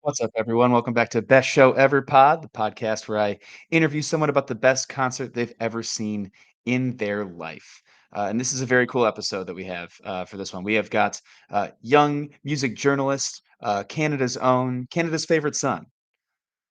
What's up, everyone? Welcome back to Best Show Ever Pod, the podcast where I interview someone about the best concert they've ever seen in their life. And this is a very cool episode that we have for this one. We have got young music journalist, Canada's own, Canada's favorite son,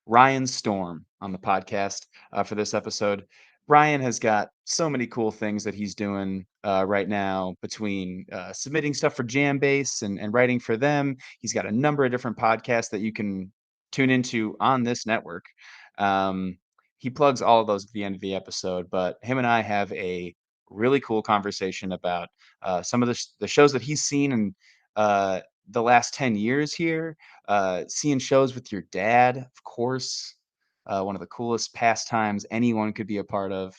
Ryan Storm on the podcast for this episode. Ryan has got so many cool things that he's doing right now between submitting stuff for Jambase and writing for them. He's got a number of different podcasts that you can tune into on this network. Um, he plugs all of those at the end of the episode, but him and I have a really cool conversation about some of the shows that he's seen in the last 10 years here, seeing shows with your dad, of course, one of the coolest pastimes anyone could be a part of.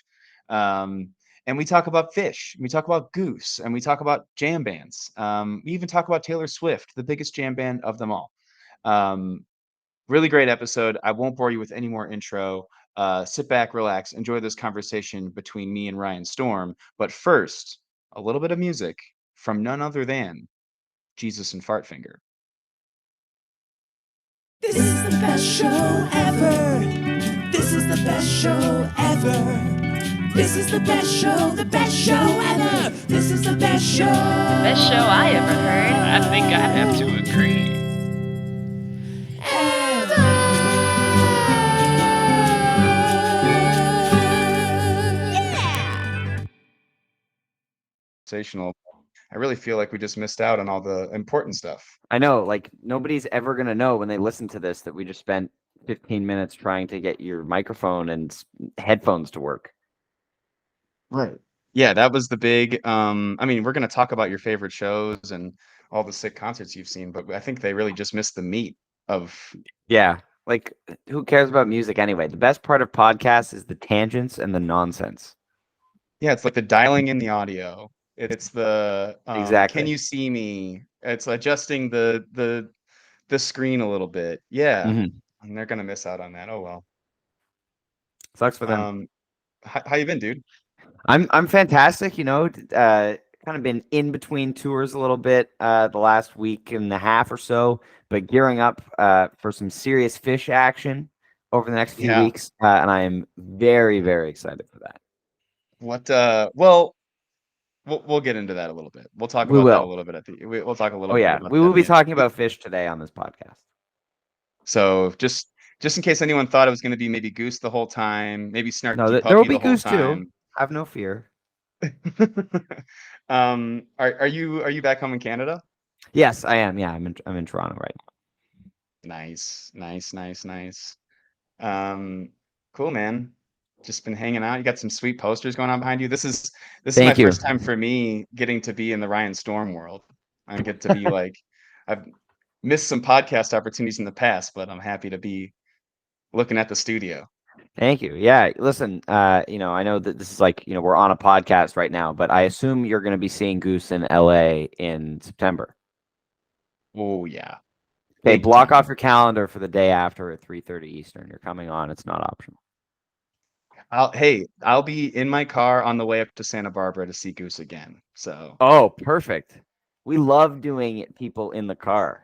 Um, and we talk about Phish, we talk about Goose, and we talk about jam bands. We even talk about Taylor Swift, the biggest jam band of them all. Um, Really great episode. I won't bore you with any more intro. Sit back, relax, enjoy this conversation between me and Ryan Storm. But first, a little bit of music from none other than Jesus and Fartfinger. This is the best show ever. This is the best show ever. This is the best show ever. This is the best show. Best show I ever heard. I think I have to agree. Yeah. Sensational. I really feel like we just missed out on all the important stuff. I know, like nobody's ever gonna know when they listen to this that we just spent 15 minutes trying to get your microphone and headphones to work. Right. Yeah, that was the big I mean, we're gonna talk about your favorite shows and all the sick concerts you've seen, but I think they really just missed the meat of Yeah, like who cares about music anyway? The best part of podcasts is the tangents and the nonsense. yeah, it's like the dialing in the audio. It's the Exactly. can you see me? It's adjusting the screen a little bit. Yeah. Mhm. And they're gonna miss out on that. Oh well. Sucks for them. How you been, dude? I'm fantastic. Kind of been in between tours a little bit the last week and a half or so, but gearing up for some serious Phish action over the next few Yeah. weeks, and I am very, very excited for that. What well, we'll get into that a little bit. We'll talk We about that a will. little bit we'll talk a little Oh bit yeah, about we that will at be the end. talking about Phish today on this podcast. So just in case anyone thought it was gonna be maybe Goose the whole time, maybe No, Snarky there will Puppy be the whole Goose too. time. Have no fear. Are you back home in Canada? Yes, I am. Yeah, I'm in Toronto right Nice, nice, nice, nice. Um, cool, man. Just been hanging out. You got some sweet posters going on behind you. This is my Thank you. first time for me getting to be in the Ryan Storm world. I get to be like I've missed some podcast opportunities in the past, but I'm happy to be looking at the studio. Thank you. Yeah, listen, I know that this is like, we're on a podcast right now, but I assume you're going to be seeing Goose in LA in September. Oh yeah. Okay, Big block time. off your calendar for the day after at 3:30 Eastern. You're coming on. It's not optional. I'll be in my car on the way up to Santa Barbara to see Goose again. So Oh, perfect. We love doing people in the car.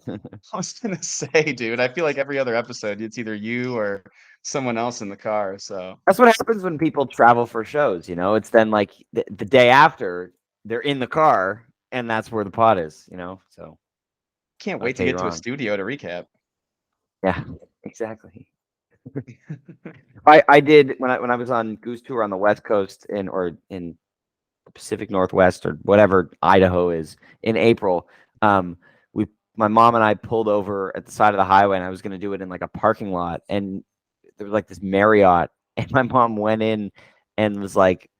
I was gonna say, dude, I feel like every other episode it's either you or someone else in the car. So That's what happens when people travel for shows, It's then like the day after they're in the car and that's where the pod is. So can't wait to okay, get you're to a on. studio to recap. Yeah, exactly. I did when I was on Goose Tour on the West Coast in the Pacific Northwest or whatever Idaho is in April. We my mom and I pulled over at the side of the highway and I was going to do it in like a parking lot and there was like this Marriott and my mom went in and was like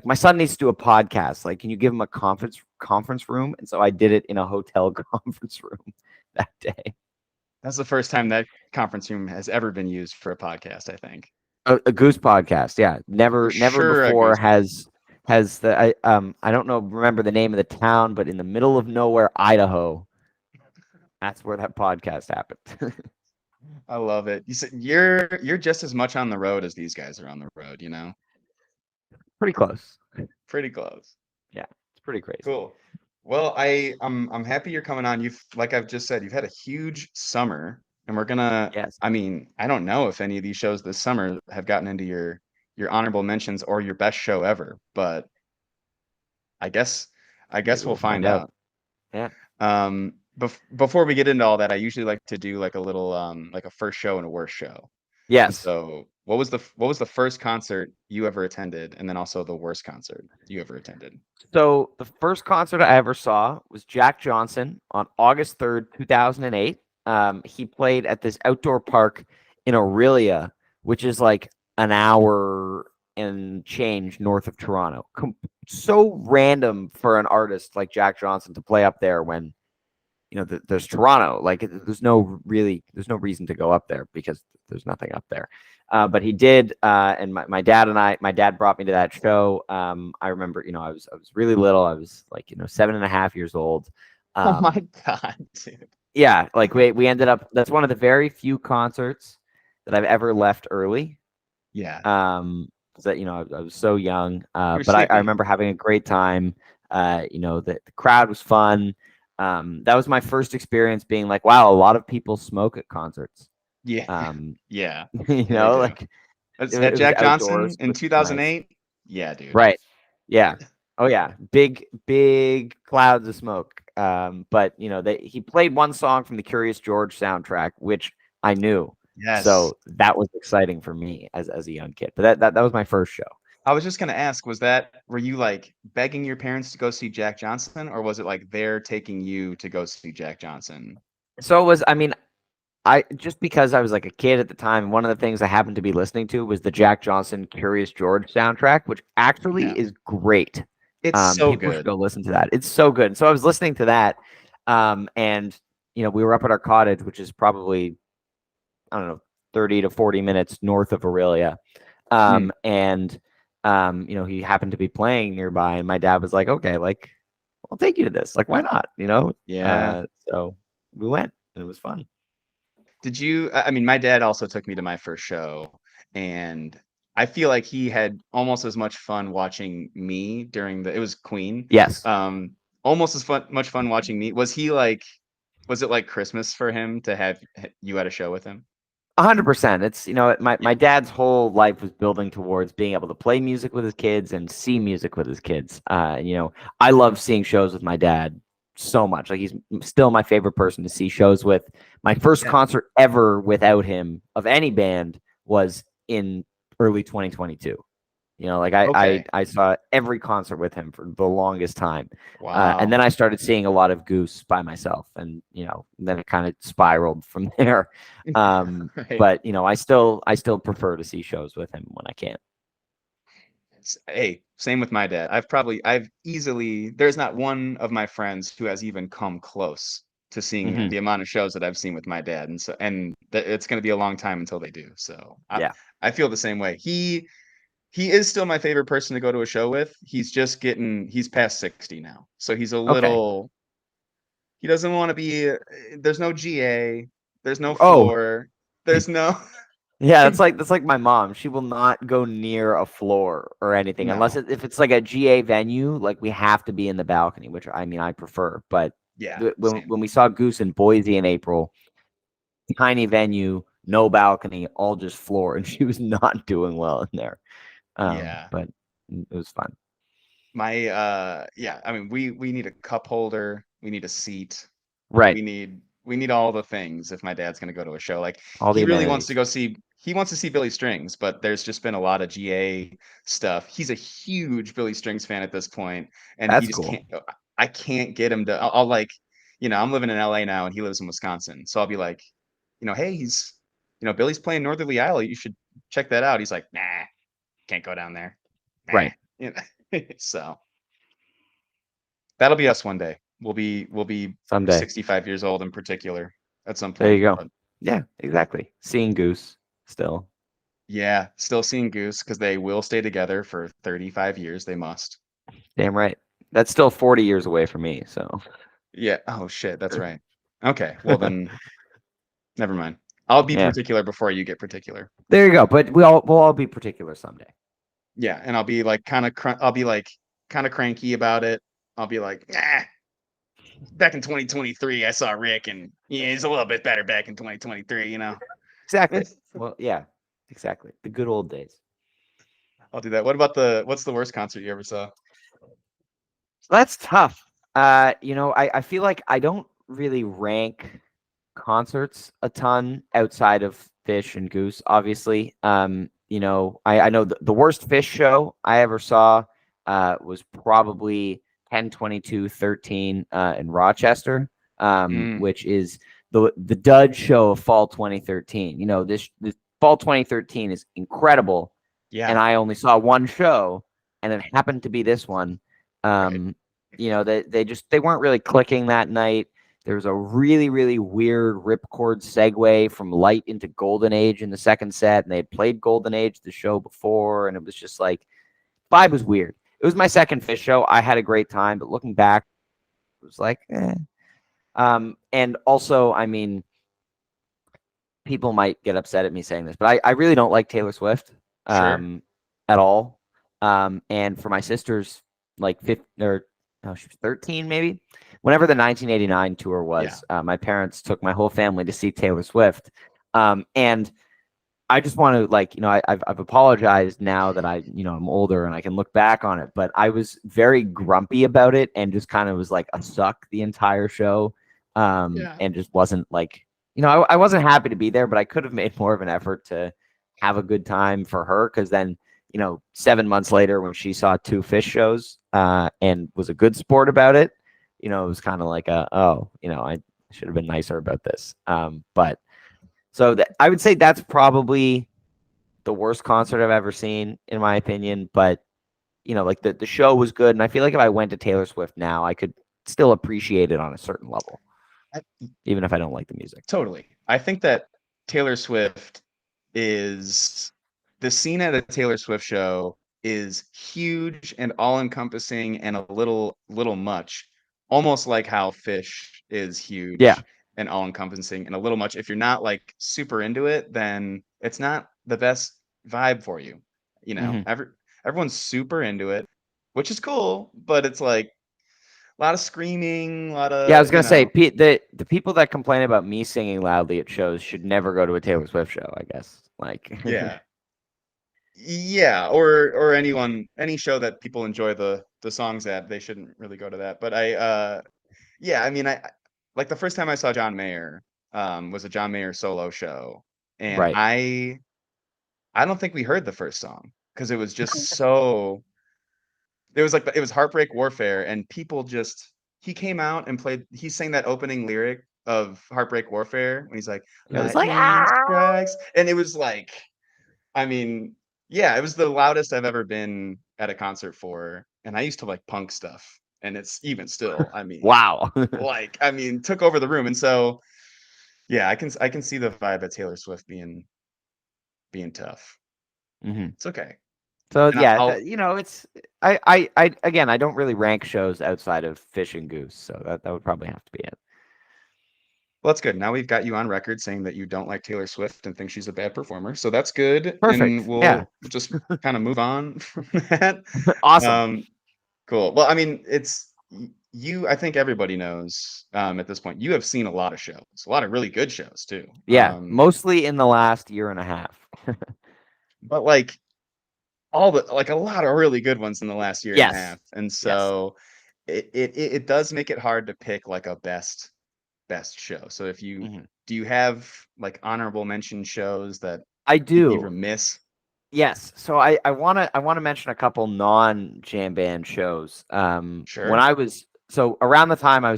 my son needs to do a podcast. Like, can you give him a conference room? And so I did it in a hotel conference room that day. That's the first time that conference room has ever been used for a podcast, I think. A Goose podcast, yeah. Never For sure a before Goose podcast. has I don't know remember the name of the town, but in the middle of nowhere, Idaho, that's where that podcast happened. I love it. You said you're just as much on the road as these guys are on the road, you know? Pretty close. Pretty close. Yeah, it's pretty crazy. Cool. Well, I'm happy you're coming on. You've like I've just said, you've had a huge summer. And we're gonna Yes. I mean, I don't know if any of these shows this summer have gotten into your honorable mentions or your best show ever, but I guess I Maybe guess we'll we'll find find out. out. Yeah. Before we get into all that, I usually like to do like a little like a first show and a worst show. And Yes. so, what was the first concert you ever attended, and then also the worst concert you ever attended? So the first concert I ever saw was Jack Johnson on August 3rd, 2008. He played at this outdoor park in Aurelia, which is like an hour and change north of Toronto. So random for an artist like Jack Johnson to play up there when there's Toronto. Like there's no reason to go up there because there's nothing up there. But he did, and my dad and my dad brought me to that show. I remember, I was really little. I was like 7.5 years old. Oh my Um, god, dude. yeah, like we ended up. That's one of the very few concerts that I've ever left early. Yeah, 'Cause that I was so young. you're a But I sweet man. remember having a great time. The crowd was fun. That was my first experience being like, wow, a lot of people smoke at concerts. Yeah, Um, yeah, you yeah, they know, do. like At it was Jack Johnson outdoors, in which was nice. 2008. Yeah, dude. Right. Yeah. Oh yeah. Big clouds of smoke. But he played one song from the Curious George soundtrack, which I knew. Yes. So that was exciting for me as a young kid. But that was my first show. I was just gonna ask, were you like begging your parents to go see Jack Johnson, or was it like they're taking you to go see Jack Johnson? So it was, I mean, I just because I was like a kid at the time, one of the things I happened to be listening to was the Jack Johnson Curious George soundtrack, which actually Yeah, is great. it's so People should good. go listen to that. It's so good. So I was listening to that, and we were up at our cottage, which is probably, I don't know, 30 to 40 minutes north of Aurelia. Mm, And he happened to be playing nearby, and my dad was like, "Okay, like, I'll take you to this. Like, why not?" yeah. So we went, and it was fun. Did you I mean, my dad also took me to my first show, and I feel like he had almost as much fun watching me during the it was Queen. Yes. Um, almost as much fun watching me. Was it like Christmas for him to have you at a show with him? 100%. It's my Yeah. my dad's whole life was building towards being able to play music with his kids and see music with his kids. I love seeing shows with my dad so much. Like he's still my favorite person to see shows with. My first Yeah. concert ever without him of any band was in early 2022. Like Okay. I saw every concert with him for the longest time, and Wow. then I started seeing a lot of Goose by myself, and then it kind of spiraled from there. Right. But I still prefer to see shows with him when I can. Hey, same with my dad. I've easily there's not one of my friends who has even come close to seeing Hmm. the amount of shows that I've seen with my dad, and it's going to be a long time until they do. So Yeah. I feel the same way. He is still my favorite person to go to a show with. He's past 60 now, so he's a Okay. little. He doesn't want to be. There's no GA. There's no Oh, floor. There's no. yeah. That's like my mom. She will not go near a floor or anything unless No. if it's like a GA venue. Like we have to be in the balcony, which I mean I prefer. But Yeah. when Same. when we saw Goose in Boise in April, tiny venue, no balcony, all just floor, and she was not doing well in there. Yeah. But it was fun. Yeah, I mean, we need a cup holder, we need a seat, Right. we need all the things if my dad's gonna go to a show. Like All the amenities. he wants to see Billy Strings, but there's just been a lot of GA stuff. He's a huge Billy Strings fan at this point, and he That's just cool. can't I can't get him to I'll like, I'm living in LA now and he lives in Wisconsin. So I'll be like, hey, Billy's playing Northerly Isle. You should check that out. He's like, nah, can't go down there. Nah. Right. So that'll be us one day. We'll be Someday. 65 years old in particular at some There you point. go. But Yeah, exactly. Seeing Goose still. yeah, still seeing Goose because they will stay together for 35 years. They must. Damn right. That's still 40 years away from me. So Yeah. Oh shit, that's right. Okay. Well then, never mind. I'll be yeah. particular before you get particular. There you go. But we'll all be particular someday. Yeah, and I'll be like kind of cranky about it. I'll be like, nah, back in 2023, I saw Rick, and yeah, he's a little bit better back in 2023. You know, Exactly. Well, yeah, exactly. The good old days. I'll do that. What's the worst concert you ever saw? That's tough. I feel like I don't really rank concerts a ton outside of Phish and Goose, obviously. I know the worst Phish show I ever saw was probably 10/22/13 in Rochester, Mm, which is the dud show of fall 2013. This fall 2013 is incredible, and yeah, I only saw one show, and it happened to be this one. right. They weren't really clicking that night. There was a really, really weird ripcord segue from Light into Golden Age in the second set, and they had played Golden Age the show before, and it was just like vibe was weird. It was my second Phish show. I had a great time, but looking back, it was like, eh. And also, I mean, people might get upset at me saying this, but I really don't like Taylor Swift Sure. at all. And for my sister's like 15 or no, she was 13 maybe. Whenever the 1989 tour Yeah. was, my parents took my whole family to see Taylor Swift. And I just want to I've apologized now that I'm older and I can look back on it, but I was very grumpy about it and just kind of was like a suck the entire show. Yeah. And just wasn't like, I wasn't happy to be there, but I could have made more of an effort to have a good time for her. Cause then, 7 months later when she saw two Phish shows, and was a good sport about it, it was kind of like I should have been nicer about this. But so I would say that's probably the worst concert I've ever seen, in my opinion. But like the show was good, and I feel like if I went to Taylor Swift now, I could still appreciate it on a certain level, I, even if I don't like the music. totally. I think that Taylor Swift is the scene at a Taylor Swift show is huge and all-encompassing and a little much, almost like how Phish is Yeah. huge and all-encompassing and a little much. If you're not like super into it, then it's not the best vibe for you. Hmm. Everyone's super into it, which is cool, but it's like a lot of screaming, a lot Yeah, I of, was gonna say the people that complain about me singing loudly at shows should never go to a Taylor Swift show, I guess. Like, yeah. Yeah, or any show that people enjoy the songs at, they shouldn't really go to that. But yeah, I mean, like the first time I saw John Mayer was a John Mayer solo show, and right. I don't think we heard the first song because it was just so it was Heartbreak Warfare, and people just he came out and he sang that opening lyric of Heartbreak Warfare when he's like, It was like, lightning strikes, and it was like, I mean, yeah, it was the loudest I've ever been at a concert for, and I used to like punk stuff, and it's even still, wow. took over the room, and so yeah, I can see the vibe at Taylor Swift being tough. Hmm. It's okay, So and yeah, I'll it's I again, I don't really rank shows outside of Phish and Goose, so that would probably have to be it. well, that's good. Now we've got you on record saying that you don't like Taylor Swift and think she's a bad performer, so that's good, and Perfect. Yeah. we'll just kind of move on from that. Awesome. Um, cool. Well, I mean, you. I think everybody knows at this point. You have seen a lot of shows, a lot of really good shows too. Yeah, mostly in the last year and a half. But like a lot of really good ones in the last year and a Yes. half, and Yes. so it does make it hard to pick like a best show. So Mhm. do you have like honorable mention shows that I you'd be do. remiss? Yes. So I wanna mention a couple non-jam band shows. When Sure. I was so around the time I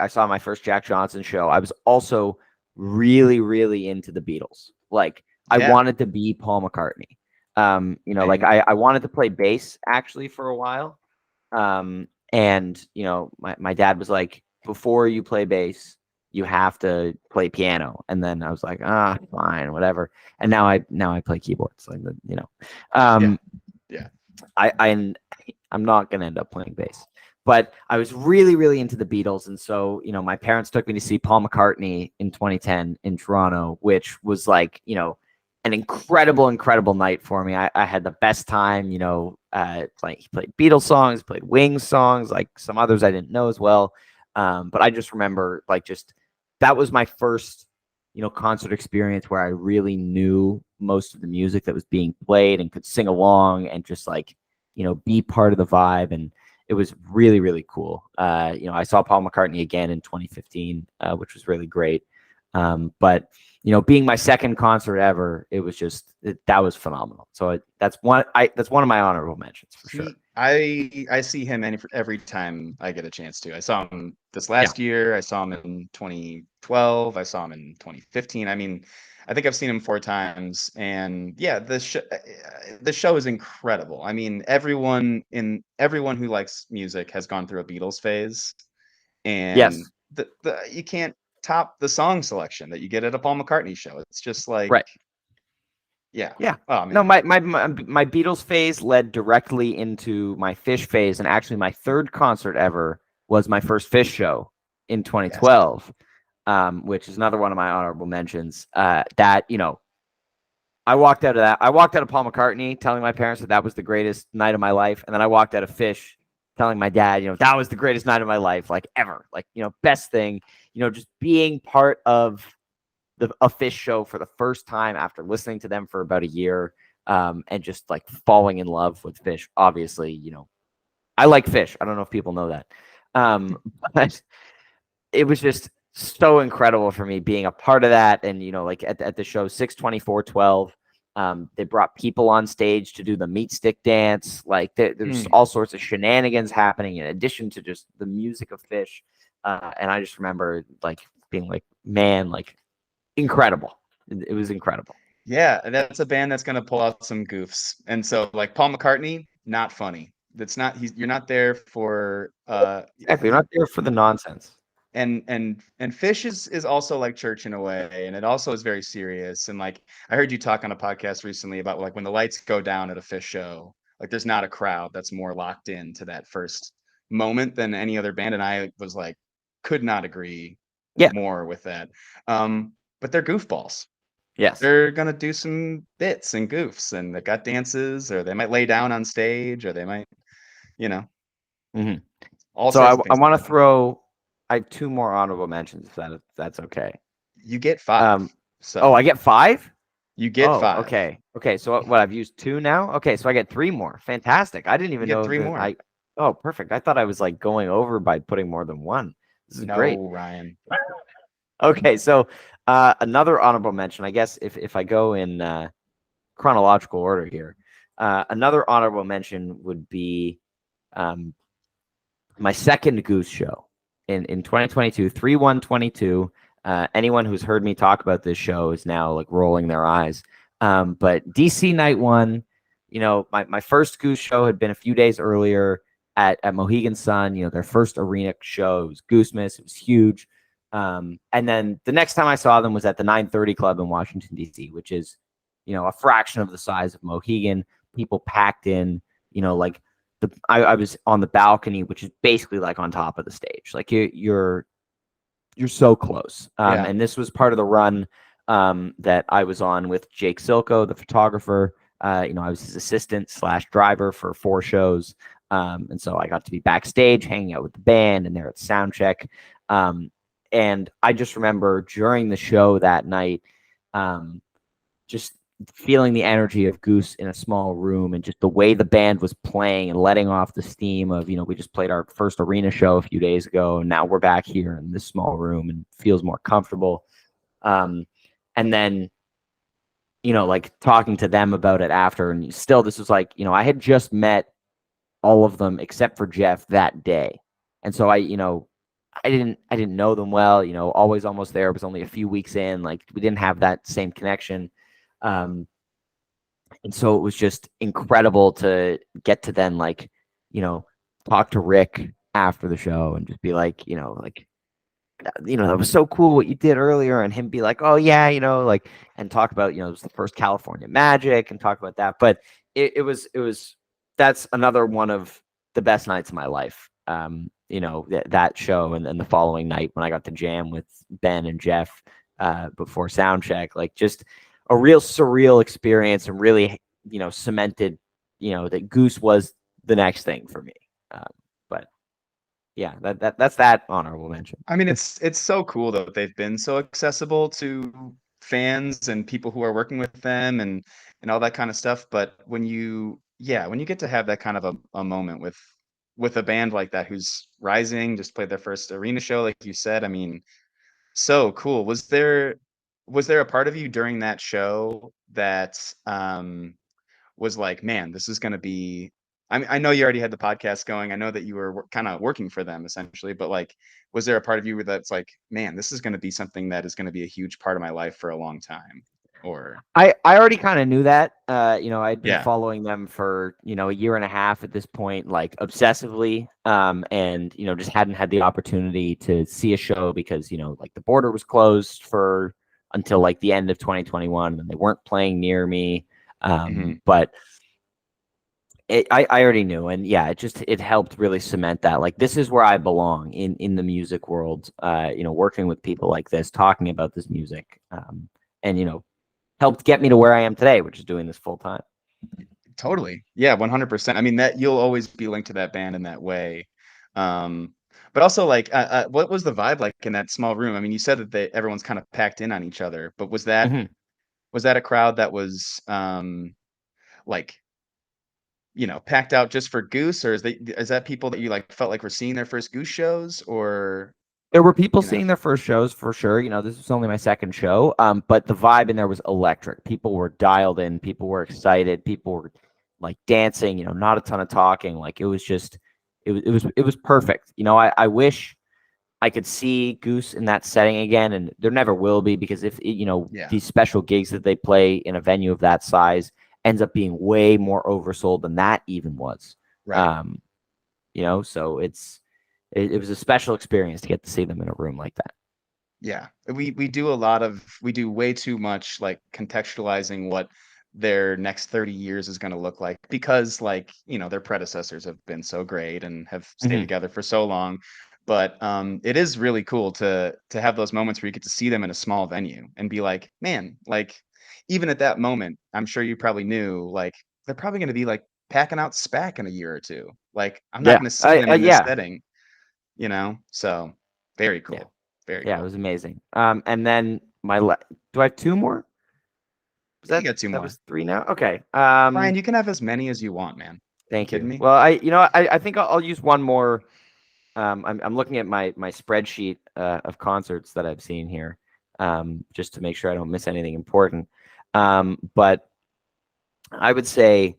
saw my first Jack Johnson show, I was also really, really into the Beatles. Like I Yeah. wanted to be Paul McCartney. Like Same. I wanted to play bass actually for a while. And my dad was like, before you play bass, you have to play piano. And then I was like, fine, whatever. And now I play keyboards. Like Yeah. um, Yeah. I'm not gonna end up playing bass. But I was really, really into the Beatles, and so my parents took me to see Paul McCartney in 2010 in Toronto, which was like an incredible, incredible night for me. I had the best time. He played Beatles songs, played Wings songs, like some others I didn't know as well. But I just remember like that was my first, concert experience where I really knew most of the music that was being played and could sing along and just like, be part of the vibe. And it was really, really cool. I saw Paul McCartney again in 2015, which was really great. But being my second concert ever, it was that was phenomenal. So that's one of my honorable mentions for sure. I see him every time I get a chance to. I saw him this last year. I saw him in 2012. I saw him in 2015. I mean, I think I've seen him 4 times, and yeah, the show is incredible. I mean, everyone who likes music has gone through a Beatles phase, and Yes. You can't top the song selection that you get at a Paul McCartney show. It's just like, right. Yeah. Yeah. Oh, man. No, my Beatles phase led directly into my Phish phase, and actually my third concert ever was my first Phish show in 2012, which is another one of my honorable mentions. That I walked out of Paul McCartney telling my parents that was the greatest night of my life, and then I walked out of Phish telling my dad, that was the greatest night of my life, like ever, like best thing, just being part of a Phish show for the first time after listening to them for about a year, and just like falling in love with Phish. Obviously, I like Phish. I don't know if people know that, but it was just so incredible for me being a part of that. And like at the show 6/24/12, they brought people on stage to do the meat stick dance. Like there's all sorts of shenanigans happening in addition to just the music of Phish. And I just remember like being like, man, like incredible. It was incredible. Yeah, and that's a band that's going to pull out some goofs. And so like Paul McCartney, not funny. You're not there for Exactly. You're not there for the nonsense. And Phish is also like church in a way, and it also is very serious. And like I heard you talk on a podcast recently about like when the lights go down at a Phish show, like there's not a crowd that's more locked in to that first moment than any other band. And I was like, could not agree more with that. But they're goofballs. Yes. They're gonna do some bits and goofs, and they've got dances, or they might lay down on stage, or they might, all So sorts of I things. want to throw. I have 2 more honorable mentions. If that's okay. You get 5. I get 5. You get 5. Okay. So what? I've used 2 now. Okay, so I get 3 more. Fantastic. I didn't even know 3 more. Oh, perfect. I thought I was like going over by putting more than 1. This is great. No, Ryan. Okay, so another honorable mention, I guess, if I go in chronological order here, another honorable mention would be my second Goose show in 2022, 3/1/22. Anyone who's heard me talk about this show is now like rolling their eyes. But DC Night 1, my first Goose show had been a few days earlier at Mohegan Sun, their first arena show. It was Goosemas. It was huge. And then the next time I saw them was at the 930 Club in Washington, D.C., which is, a fraction of the size of Mohegan. People packed in, like I was on the balcony, which is basically like on top of the stage. Like you're so close. And this was part of the run that I was on with Jake Silko, the photographer. I was his assistant / driver for 4 shows. And so I got to be backstage hanging out with the band and there at soundcheck. And I just remember during the show that night, just feeling the energy of Goose in a small room and just the way the band was playing and letting off the steam of, we just played our first arena show a few days ago, and now we're back here in this small room and feels more comfortable. And then, like talking to them about it after, and still this was like, I had just met all of them except for Jeff that day. And so I didn't know them well, always almost there. It was only a few weeks in, like we didn't have that same connection. And so it was just incredible to get to then like, talk to Rick after the show and just be like, that was so cool what you did earlier, and him be like, oh yeah, like, and talk about, it was the first California Magic and talk about that. But it was that's another one of the best nights of my life. That show and then the following night when I got to jam with Ben and Jeff before soundcheck, like just a real surreal experience, and really, cemented, that Goose was the next thing for me. But yeah, that's that honorable mention. I mean, it's so cool though that they've been so accessible to fans and people who are working with them and all that kind of stuff. But when you get to have that kind of a moment with a band like that who's rising, just played their first arena show, like you said, I mean, so cool. Was there a part of you during that show that was like, man, this is going to be. I mean, I know you already had the podcast going. I know that you were kind of working for them essentially, but like, was there a part of you that's like, man, this is going to be something that is going to be a huge part of my life for a long time? Or I already kind of knew that. I'd been yeah, following them for, a year and a half at this point, like obsessively. And just hadn't had the opportunity to see a show because, like the border was closed for until like the end of 2021 and they weren't playing near me. hmm But I already knew, and yeah, it helped really cement that. Like, this is where I belong in the music world. Working with people like this, talking about this music, and helped get me to where I am today, which is doing this full time. totally, yeah, 100%. I mean, that you'll always be linked to that band in that way. Um, but also, like, what was the vibe like in that small room? I mean, you said that everyone's kind of packed in on each other, but Mhm. was that a crowd that was like packed out just for Goose, or is that people that you like felt like were seeing their first Goose shows, or There were people you know? seeing their first shows for sure. This was only my second show, but the vibe in there was electric. People were dialed in. People were excited. People were like dancing. Not a ton of talking. Like it was just, it was perfect. I wish I could see Goose in that setting again, and there never will be because if Yeah, these special gigs that they play in a venue of that size ends up being way more oversold than that even was. right. Um, so it was a special experience to get to see them in a room like that. Yeah, we do way too much like contextualizing what their next 30 years is going to look like because like, their predecessors have been so great and have stayed Hmm. together for so long. But it is really cool to have those moments where you get to see them in a small venue and be like, man, like even at that moment, I'm sure you probably knew like they're probably going to be like packing out SPAC in a year or two. Like I'm not Yeah, going to see them in this yeah, setting, So very yeah, cool. Very yeah. It cool. was amazing. And then do I have two more? Was Yeah, you that got two that more. was three now? Okay. Ryan, you can have as many as you want, man. You Thank kidding you. me? Well, I think I'll use one more. I'm looking at my spreadsheet of concerts that I've seen here, just to make sure I don't miss anything important. But I would say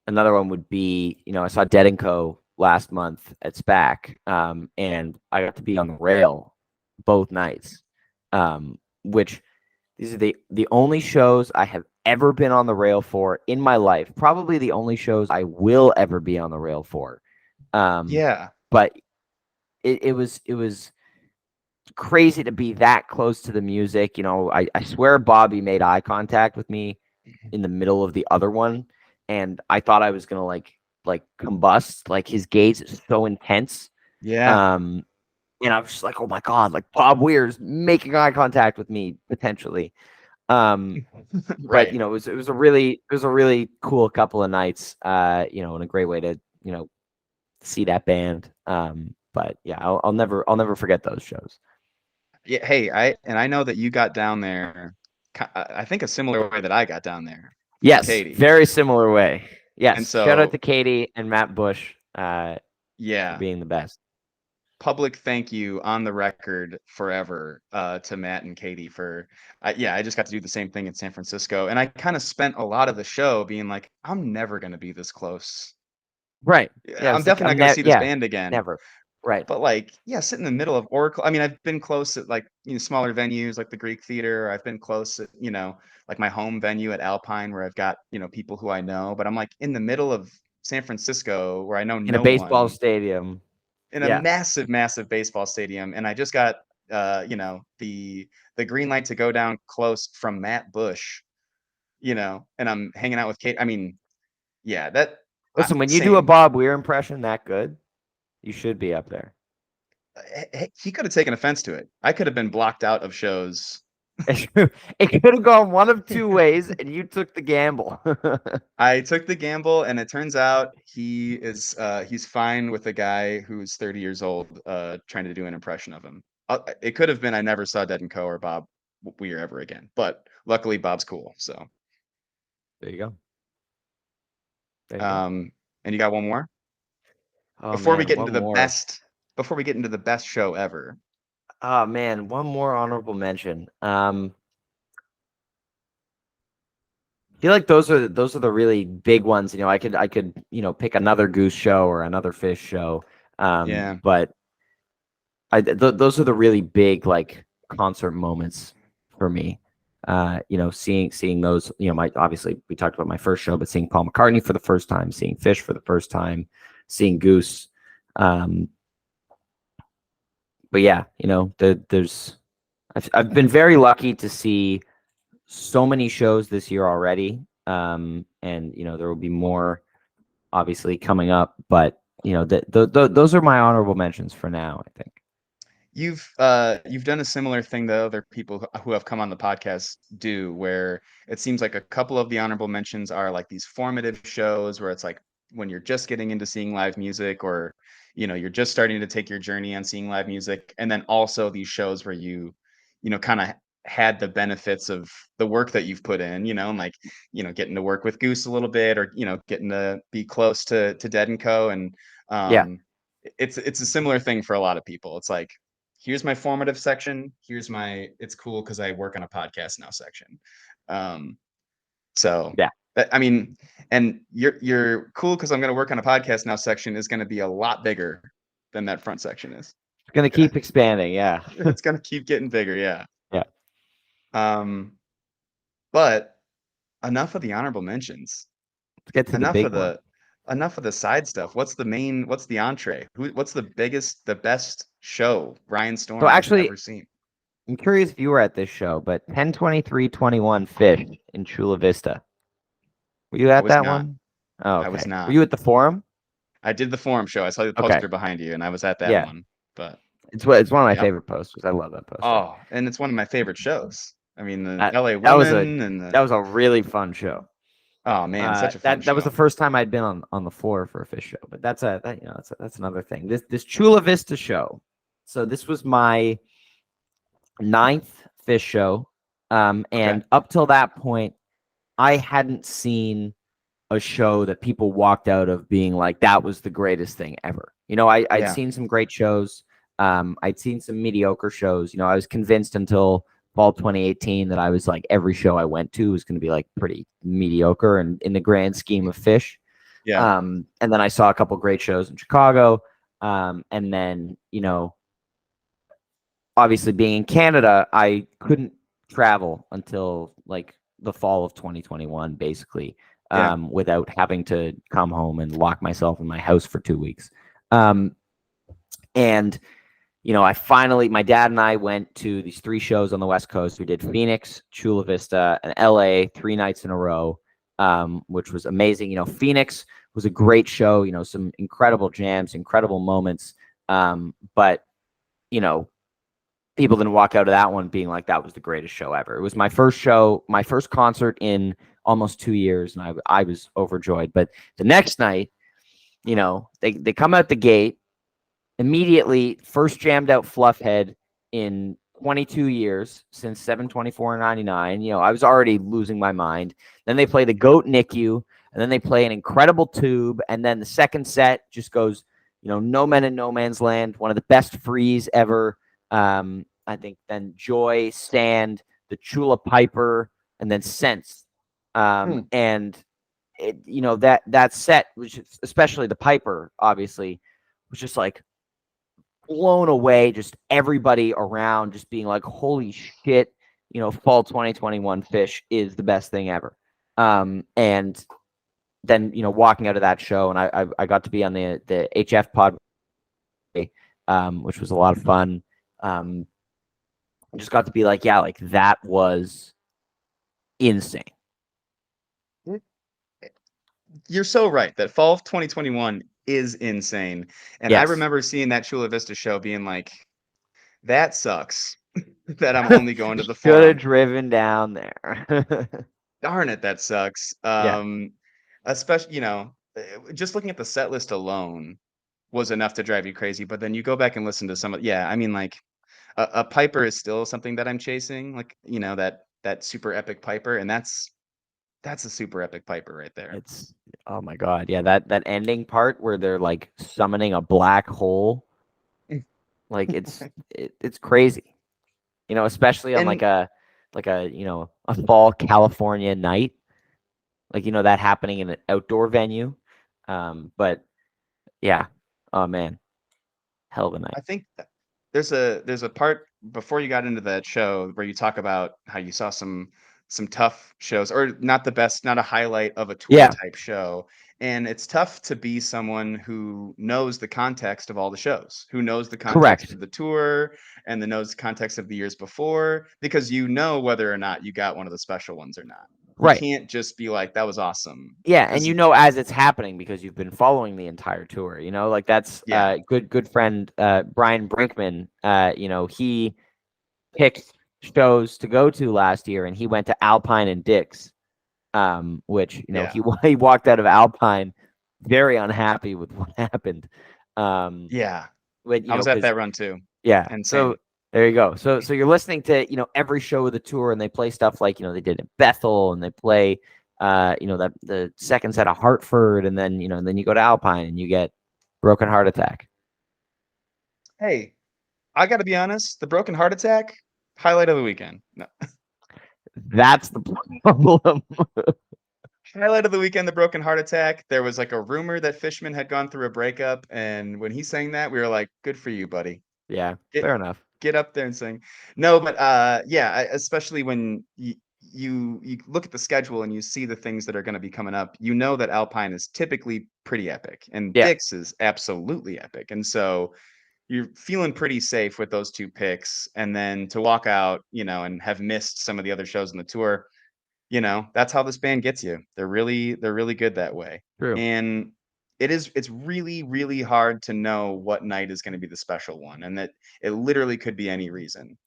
another one would be, I saw Dead and Co. last month at SPAC, and I got to be on the rail both nights, which these are the only shows I have ever been on the rail for in my life. Probably the only shows I will ever be on the rail for. Um, Yeah. but it was crazy to be that close to the music. I swear Bobby made eye contact with me in the middle of the other one, and I thought I was gonna like combust. Like his gaze is so intense. Yeah. Um, and I was just like, oh my god, like Bob Weir's making eye contact with me potentially. Um, but Right. it was a really cool couple of nights. And a great way to see that band. But yeah, I'll never forget those shows. Yeah. Hey, I know that you got down there. I think a similar way that I got down there for Yes, Katie, very similar way. and Yes, shout out so to Katie and Matt Bush for yeah, being the best. public thank you on the record forever to Matt and Katie for. Yeah, I just got to do the same thing in San Francisco, and I kind of spent a lot of the show being like, I'm never gonna be this close. Right. Yeah, Yeah, I'm it's like definitely not gonna see this yeah, band again. never. Right. But like, yeah, sit in the middle of Oracle. I mean, I've been close at like, smaller venues like the Greek Theater. I've been close at, like my home venue at Alpine where I've got, people who I know, but I'm like in the middle of San Francisco where I know In a no baseball one stadium. in a Yeah. massive, massive baseball stadium. And I just got, the green light to go down close from Matt Bush, and I'm hanging out with Kate. I mean, yeah, Listen, when you do a same. Bob Weir impression that good, you should be up there. He could have taken offense to it. I could have been blocked out of shows It could have gone one of two ways, and you took the gamble. I took the gamble, and it turns out he's fine with a guy who's 30 years old trying to do an impression of him. It could have been I never saw Dead and Co. or Bob Weir ever again, but luckily Bob's cool. So, There you go. There you go. And you got one more Oh before we man, get one into the more. best. Before we get into the best show ever. Oh man, one more honorable mention. I feel like those are the really big ones. I could pick another Goose show or another Phish show. Yeah. But those are the really big like concert moments for me. Seeing those. Obviously we talked about my first show, but seeing Paul McCartney for the first time, seeing Phish for the first time, seeing Goose. But yeah, I've been very lucky to see so many shows this year already. And there will be more obviously coming up, but those are my honorable mentions for now, I think. You've done a similar thing that other people who have come on the podcast do, where it seems like a couple of the honorable mentions are like these formative shows where it's like when you're just getting into seeing live music, or you're just starting to take your journey on seeing live music, and then also these shows where you kind of had the benefits of the work that you've put in, and like getting to work with Goose a little bit, or getting to be close to Dead and Co. And Yeah. it's a similar thing for a lot of people. It's like, here's my formative section, here's my it's cool because I work on a podcast now section. So Yeah. I mean, and you're cool because I'm going to work on a podcast now section is going to be a lot bigger than that front section is. It's going to keep expanding. Yeah. It's going to keep getting bigger. Yeah. Yeah. But enough of the honorable mentions. Let's get to the big one. Enough of the side stuff. What's the entree? What's the best show Ryan Storm has ever seen? I'm curious if you were at this show, but 10/23/21 Phish in Chula Vista. Were you at that one? Oh, okay. I was not. Were you at the Forum? I did the Forum show. I saw the poster behind you, and I was at that one. But it's one of my favorite posters. I love that poster. Oh, and it's one of my favorite shows. I mean, the LA that was a really fun show. Oh man, such a fun show. That was the first time I'd been on the floor for a Phish show. But that's another thing. This Chula Vista show. So this was my 9th Phish show. And up till that point, I hadn't seen a show that people walked out of being like, that was the greatest thing ever. I'd seen some great shows. I'd seen some mediocre shows. I was convinced until fall 2018 that I was like, every show I went to was going to be like pretty mediocre and in the grand scheme of Phish. Yeah. And then I saw a couple great shows in Chicago. And then, obviously being in Canada, I couldn't travel until like the fall of 2021, basically, without having to come home and lock myself in my house for 2 weeks. And my dad and I went to these 3 shows on the West Coast. We did Phoenix, Chula Vista, and LA 3 nights in a row, which was amazing. Phoenix was a great show, some incredible jams, incredible moments. But, people didn't walk out of that one being like, that was the greatest show ever. It was my first show, my first concert in almost 2 years, and I was overjoyed. But the next night, they come out the gate, immediately first jammed out Fluffhead in 22 years since 7/24/99. I was already losing my mind. Then they play the Goat NICU, and then they play an incredible Tube, and then the second set just goes, No Men in No Man's Land, one of the best frees ever. I think then Joy, Stand, the Chula Piper, and then Sense. And it, that set, which especially the Piper, obviously, was just like blown away. Just everybody around just being like, holy shit, fall 2021 Phish is the best thing ever. And then, walking out of that show, and I got to be on the HF pod, which was a lot of fun. Just got to be like, yeah, like that was insane. You're so right that fall of 2021 is insane. And I remember seeing that Chula Vista show being like, that sucks. that I'm only going to the Should have forum. driven down there. Darn it, that sucks. Yeah, Especially, just looking at the set list alone was enough to drive you crazy. But then you go back and listen to some of, yeah, I mean, like a Piper is still something that I'm chasing, like, that super epic Piper, and that's a super epic Piper right there. it's oh my god, yeah, that ending part where they're like summoning a black hole, like it's crazy. Especially on And a fall California night, like that happening in an outdoor venue. But yeah, oh man, hell of a night. I think there's a part before you got into that show where you talk about how you saw some tough shows, or not the best, not a highlight of a tour Yeah, type show. And it's tough to be someone who knows the context of all the shows, who knows the context correct. of the tour and the knows the context of the years before, because you know whether or not you got one of the special ones or not. You Right. can't just be like, that was awesome. Yeah, and Because as it's happening because you've been following the entire tour. Like that's yeah, good friend Brian Brinkman. He picked shows to go to last year, and he went to Alpine and Dick's, which yeah, he walked out of Alpine very unhappy with what happened. Um, yeah. when I was at because that run too. yeah, so Insane. there you go. So you're listening to every show of the tour, and they play stuff like they did in Bethel, and they play that the second set of Hartford, and then then you go to Alpine and you get Broken Heart Attack. Hey, I got to be honest, the broken heart attack highlight of the weekend. No. That's the problem. Highlight of the weekend, the broken heart attack. There was like a rumor that Fishman had gone through a breakup, and when he sang that, we were like, "Good for you, buddy. Yeah, Get fair enough. get up there and sing." No, but yeah, especially when you look at the schedule and you see the things that are going to be coming up, you know that Alpine is typically pretty epic, and Yeah, Dick's is absolutely epic, and so you're feeling pretty safe with those two picks. And then to walk out, and have missed some of the other shows on the tour, that's how this band gets you. They're really good that way. true. And it's really, really hard to know what night is going to be the special one, and that it literally could be any reason.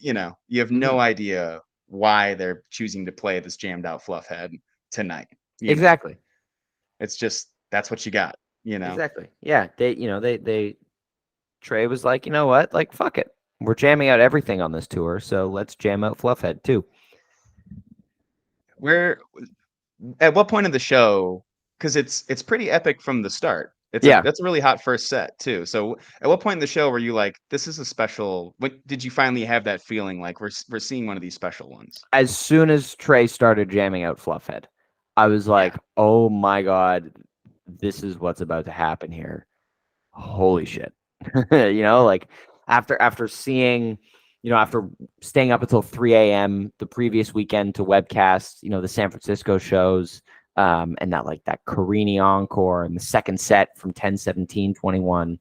You have Mhm. no idea why they're choosing to play this jammed out fluff head tonight. Exactly. It's just that's what you got. Exactly. Yeah, they Trey was like, you know what? Like, fuck it. We're jamming out everything on this tour, so let's jam out Fluffhead too. Where At what point in the show, because it's pretty epic from the start. Yeah. That's a really hot first set too. So at what point in the show were you like, this is a special? When did you finally have that feeling like we're seeing one of these special ones? As soon as Trey started jamming out Fluffhead, I was Yeah, like, oh my God, this is what's about to happen here. Holy shit. Like after seeing, after staying up until 3 a.m. the previous weekend to webcast, the San Francisco shows, and that Carini encore and the second set from 10/17/21.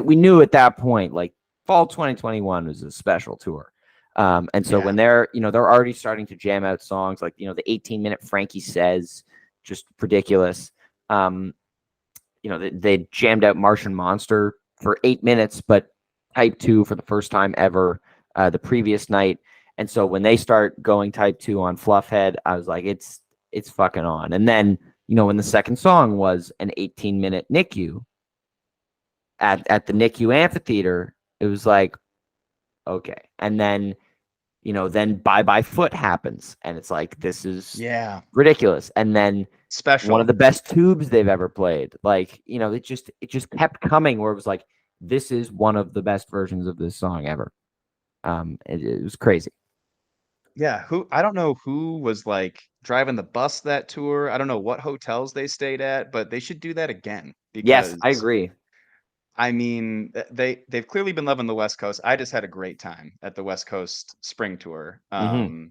We knew at that point, like fall 2021 was a special tour. And so yeah, when they're already starting to jam out songs like, the 18-minute Frankie Says, just ridiculous. They jammed out Martian Monster for 8 minutes, but Type 2 for the first time ever the previous night. And so when they start going Type 2 on Fluffhead, I was like, it's fucking on. And then, when the second song was an 18-minute NICU at the NICU amphitheater, it was like, okay. And then, then Bye Bye Foot happens. And it's like, this is yeah. ridiculous. And then one of Special. the best tubes they've ever played. Like, it just kept coming where it was like, this is one of the best versions of this song ever. It was crazy. Yeah, I don't know who was like driving the bus that tour. I don't know what hotels they stayed at, but they should do that again Yes, because I agree. I mean, they've clearly been loving the West Coast. I just had a great time at the West Coast Spring Tour. Hmm.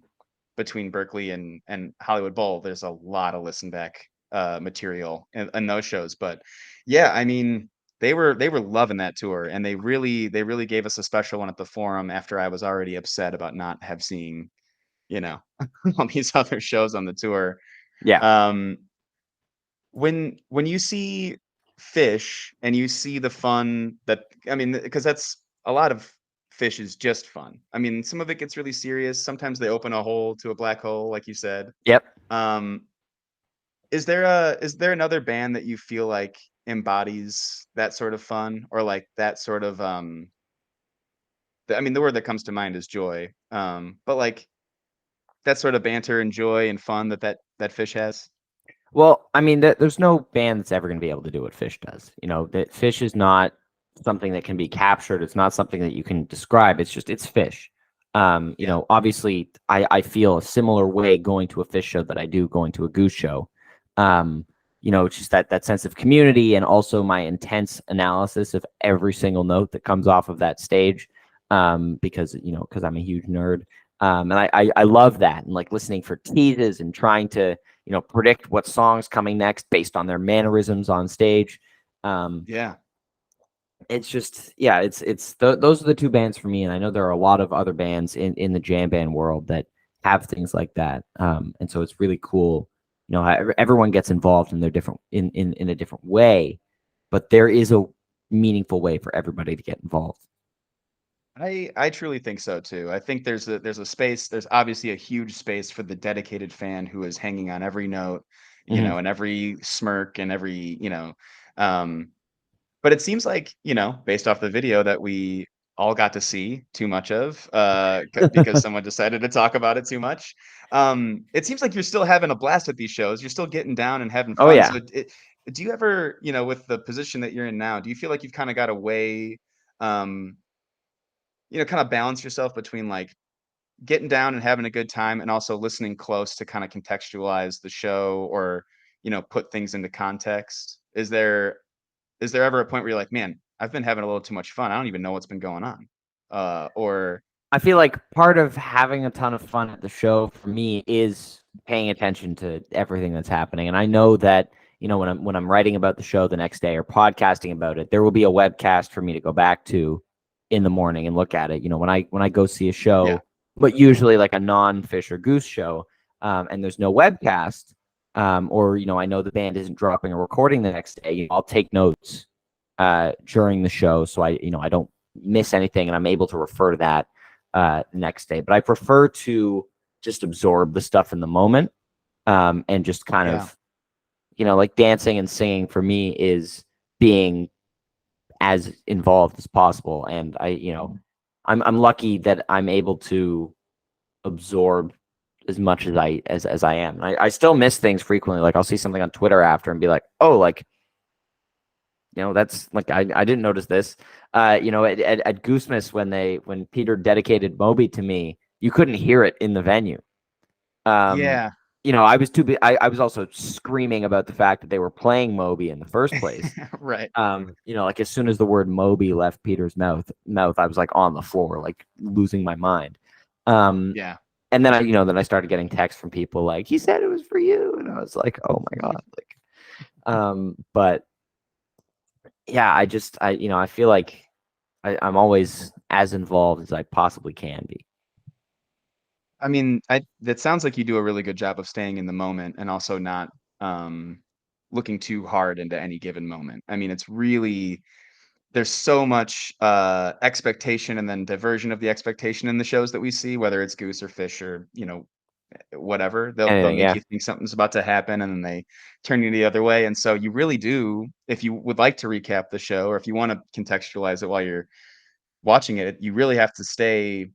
Between Berkeley and Hollywood Bowl, there's a lot of listen back material in those shows. But yeah, I mean, they were loving that tour, and they really gave us a special one at the Forum after I was already upset about not have seen, you know, all these other shows on the tour. Yeah. Um, when you see Phish and you see the fun that, I mean, because that's a lot of Phish is just fun. I mean, some of it gets really serious. Sometimes they open a hole to a black hole, like you said. Yep. Um, is there another band that you feel like embodies that sort of fun or like that sort of I mean, the word that comes to mind is joy. But like that sort of banter and joy and fun that Phish has. Well, I mean, there's no band that's ever going to be able to do what Phish does. You know, that Phish is not something that can be captured. It's not something that you can describe. It's Phish. You Yeah. know, obviously, I feel a similar way going to a Phish show that I do going to a Goose show. You know, it's just that sense of community and also my intense analysis of every single note that comes off of that stage. Because I'm a huge nerd. And I love that, and like listening for teases and trying to predict what song's coming next based on their mannerisms on stage. Yeah. It's just, yeah, those are the two bands for me, and I know there are a lot of other bands in the jam band world that have things like that. And so it's really cool. How everyone gets involved in their different in a different way, but there is a meaningful way for everybody to get involved. I truly think so too. I think there's a space, there's obviously a huge space for the dedicated fan who is hanging on every note, Mhm. and every smirk and every, um but it seems like, based off the video that we all got to see too much of, because someone decided to talk about it too much. It seems like you're still having a blast at these shows. You're still getting down and having Oh fun. yeah. So do you ever, with the position that you're in now, do you feel like you've kind of got a way, um, kind of balance yourself between like getting down and having a good time and also listening close to kind of contextualize the show or, put things into context? Is there ever a point where you're like, "Man, I've been having a little too much fun. I don't even know what's been going on." Or I feel like part of having a ton of fun at the show for me is paying attention to everything that's happening. And I know that, when I'm writing about the show the next day or podcasting about it, there will be a webcast for me to go back to in the morning and look at it. When I go see a yeah. show, but usually like a non-Fish or Goose show, and there's no webcast, or I know the band isn't dropping a recording the next day, I'll take notes during the show so I don't miss anything and I'm able to refer to that next day. But I prefer to just absorb the stuff in the moment, and just kind Yeah. of, like dancing and singing for me is being as involved as possible. And I'm lucky that I'm able to absorb as much as I am. I still miss things frequently. Like I'll see something on Twitter after and be like, oh, like, that's like I didn't notice this. At Goosemas when Peter dedicated Moby to me, you couldn't hear it in the venue. Um, Yeah. I was too big. I was also screaming about the fact that they were playing Moby in the first place. Right. Like as soon as the word Moby left Peter's mouth, I was like on the floor, like losing my mind. Um, Yeah. and then I started getting texts from people like, he said it was for you, and I was like, oh my god, like, but yeah, I feel like I'm always as involved as I possibly can be. I mean, that sounds like you do a really good job of staying in the moment and also not um looking too hard into any given moment. I mean, it's really there's so much expectation and then diversion of the expectation in the shows that we see, whether it's Goose or Fish or, whatever. They'll Anything, make yeah. you think something's about to happen and then they turn you the other way. And so you really do, if you would like to recap the show or if you want to contextualize it while you're watching it, you really have to stay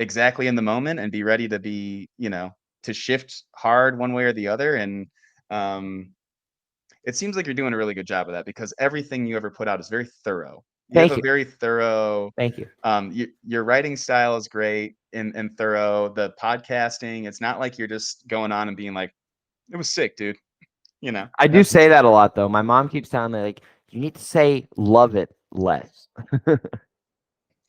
exactly in the moment and be ready to be, to shift hard one way or the other. And um it seems like you're doing a really good job of that because everything you ever put out is very thorough. You have Thank a you, very thorough, thank you. your writing style is great and thorough. The podcasting, it's not like you're just going on and being like, it was sick, dude. I do That's say that a lot though. My mom keeps telling me like, you need to say love it less.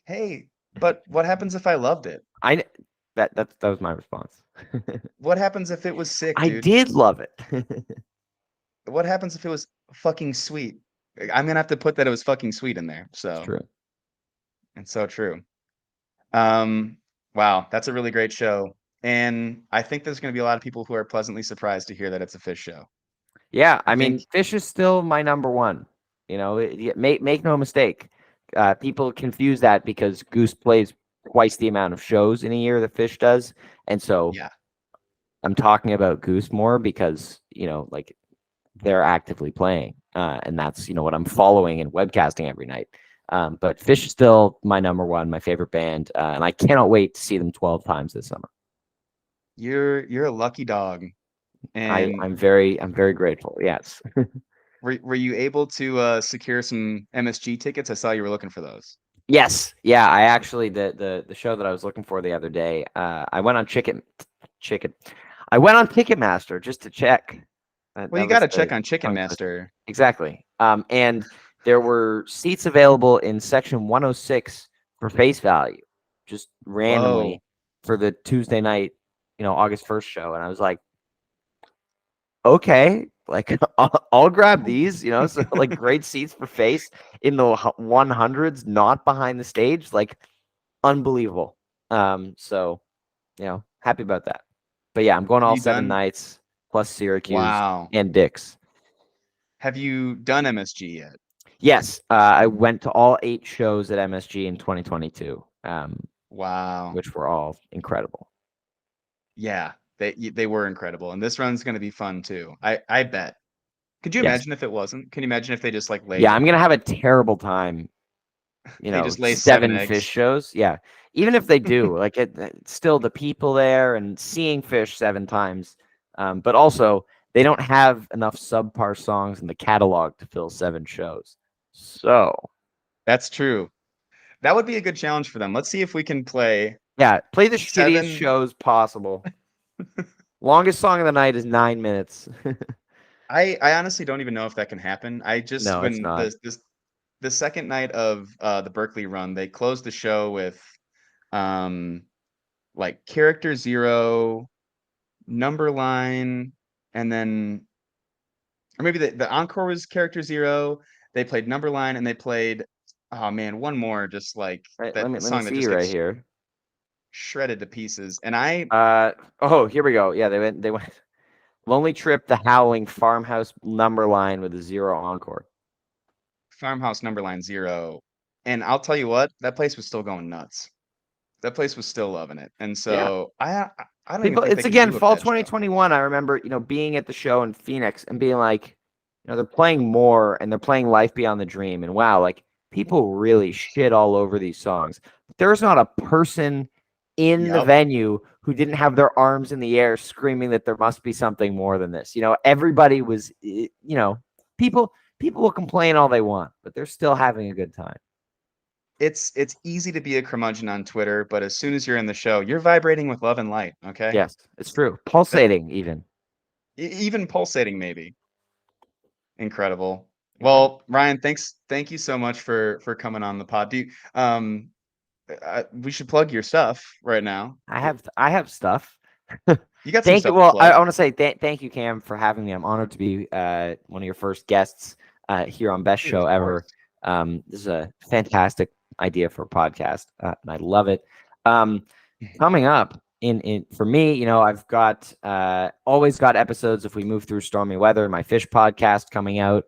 hey, but what happens if I loved it? I kn- that was my response. What happens if it was sick, I dude? did love it. What happens if it was fucking sweet? I'm gonna have to put that it was fucking sweet in there. It's So true. it's so true. Um, wow, that's a really great show. And I think there's gonna be a lot of people who are pleasantly surprised to hear that it's a Fish show. Yeah, I I think mean, Fish is still my number one. Make no mistake. People confuse that because Goose plays twice the amount of shows in a year that Phish does. And so Yeah. I'm talking about Goose more because, like they're actively playing. And that's, what I'm following and webcasting every night. But Phish is still my number one, my favorite band. And I cannot wait to see them 12 times this summer. You're a lucky dog. And I'm very grateful. Yes. were you able to secure some MSG tickets? I saw you were looking for those. Yes. Yeah. I actually, the show that I was looking for the other day, I went on I went on Ticketmaster just to check. Well, you got to check on Chicken Master. Exactly. And there were seats available in section 106 for face value, just randomly for the Tuesday night, August 1st show. And I was like, okay, like I'll grab these, so like great seats for face in the 100s, not behind the stage, like unbelievable. So, happy about that. But yeah, I'm going all 7 nights plus Syracuse and Dick's. Have you done MSG yet? Yes, I went to all 8 shows at MSG in 2022. Wow, which were all incredible. Yeah, they were incredible, and this run's going to be fun too. I bet. Could you imagine if it wasn't? Can you imagine if they just like laid? Yeah, I'm gonna have a terrible time. They just lay 7 eggs. Phish shows. Yeah, even if they do, like it's still the people there and seeing Phish 7 times, but also they don't have enough subpar songs in the catalog to fill 7 shows. So that's true. That would be a good challenge for them. Let's see if we can play. Yeah, play the shittiest shows possible. Longest song of the night is 9 minutes. I honestly don't even know if that can happen. It's not. The second night of the Berkeley run, they closed the show with like Character Zero, Numberline, and then or maybe the encore was Character Zero. They played Numberline and they played one more just like right, that let me song that see just right here. Shredded to pieces. And I here we go. Yeah, they went Lonely Trip, The Howling, Farmhouse, Numberline with a 0 encore. Farmhouse, Numberline, 0. And I'll tell you what, that place was still going nuts. That place was still loving it. And so I don't even think it's again fall 2021. I remember, being at the show in Phoenix and being like, they're playing more and they're playing Life Beyond the Dream. And wow, like people really shit all over these songs. There's not a person in the venue who didn't have their arms in the air screaming that there must be something more than this. Everybody was, people will complain all they want, but they're still having a good time. It's easy to be a curmudgeon on Twitter, but as soon as you're in the show, you're vibrating with love and light. Okay. Yes, it's true. Pulsating, even pulsating, maybe. Incredible. Well, Ryan, thank you so much for coming on the pod. We should plug your stuff right now. I have stuff. You got some stuff. Well, I want to say thank you, Cam, for having me. I'm honored to be one of your first guests here on Best Show Ever. This is a fantastic idea for a podcast, and I love it. Coming up for me, I've got always got episodes if we move through stormy weather. My Phish podcast coming out.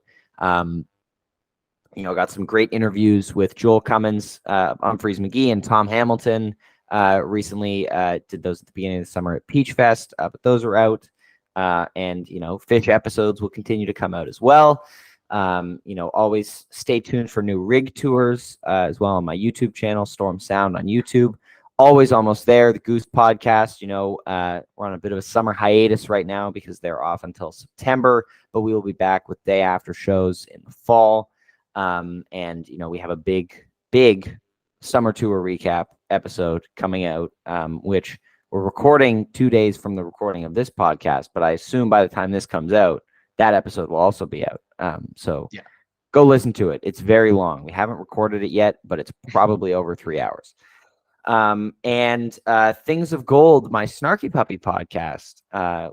Got some great interviews with Joel Cummins, Humphreys McGee, and Tom Hamilton. Recently did those at the beginning of the summer at Peach Fest, but those are out. And Phish episodes will continue to come out as well. Always stay tuned for new rig tours as well on my YouTube channel, Storm Sound on YouTube. Always almost there. The Goose podcast, we're on a bit of a summer hiatus right now because they're off until September, but we will be back with day after shows in the fall. And we have a big summer tour recap episode coming out, which we're recording 2 days from the recording of this podcast, but I assume by the time this comes out, that episode will also be out. So go listen to it. It's very long. We haven't recorded it yet, but it's probably over 3 hours. And Things of Gold, my Snarky Puppy podcast.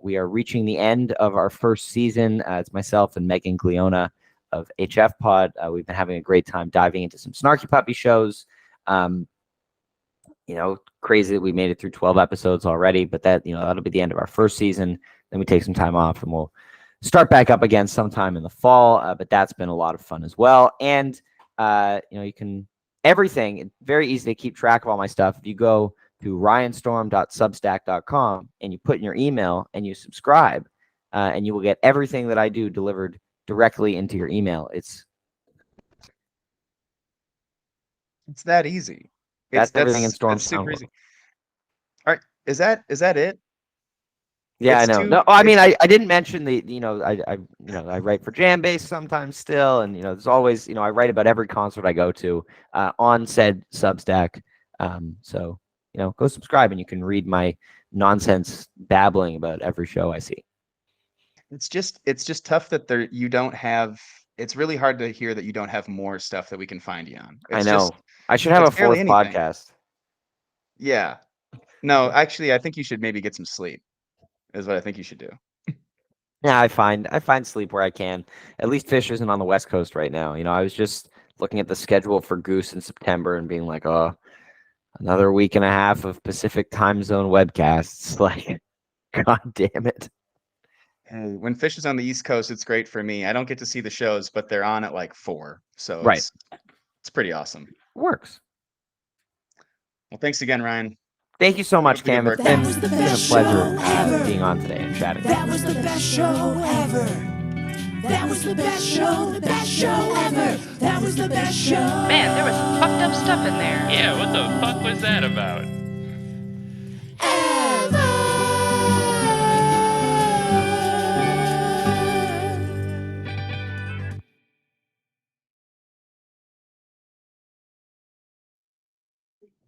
We are reaching the end of our first season. It's myself and Megan Gliona of HF Pod. We've been having a great time diving into some Snarky Puppy shows. Crazy that we made it through 12 episodes already, but that'll be the end of our first season. Then we take some time off and we'll start back up again sometime in the fall. But that's been a lot of fun as well. And, you can everything. It's very easy to keep track of all my stuff. If you go to ryanstorm.substack.com and you put in your email and you subscribe, and you will get everything that I do delivered directly into your email. It's that easy. That's everything in Storm That's super Soundcloud. easy. All right, is that it? Yeah, I It's know. too No, I mean, it's I didn't mention I write for Jambase sometimes still, and there's always, I write about every concert I go to on said Substack. So go subscribe and you can read my nonsense babbling about every show I see. it's just tough that you don't have. It's really hard to hear that you don't have more stuff that we can find you on. I It's just know. I should have it's a barely fourth anything. podcast. Yeah. No, actually, I think you should maybe get some sleep. Is what I think you should do. Yeah, I find sleep where I can. At least Phish isn't on the West Coast right now. I was just looking at the schedule for Goose in September and being like, oh, another week and a half of Pacific time zone webcasts. Like, God damn it. Hey, when Phish is on the East Coast, it's great for me. I don't get to see the shows, but they're on at like 4, so Right. it's pretty awesome. Works. Well, thanks again, Ryan. Thank you so much, Hope you get Cam. It's work been, done. was the it's been a best pleasure show ever. being on today and chatting. That was the best show ever. That was the best show ever. That was the best show. Man, there was some fucked up stuff in there. Yeah, what the fuck was that about?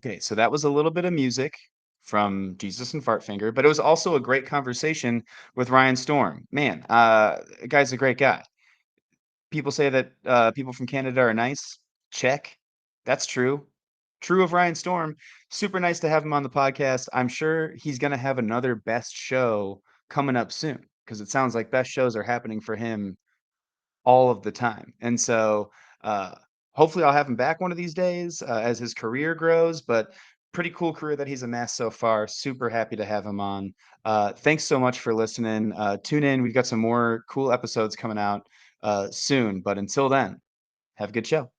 Okay, so that was a little bit of music from Jesus and Fartfinger, but it was also a great conversation with Ryan Storm. Man, the guy's a great guy. People say that people from Canada are nice. Check. That's true. True of Ryan Storm. Super nice to have him on the podcast. I'm sure he's going to have another best show coming up soon because it sounds like best shows are happening for him all of the time. And so uh, hopefully I'll have him back one of these days as his career grows. But pretty cool career that he's amassed so far. Super happy to have him on. Thanks so much for listening. Tune in. We've got some more cool episodes coming out soon. But until then, have a good show.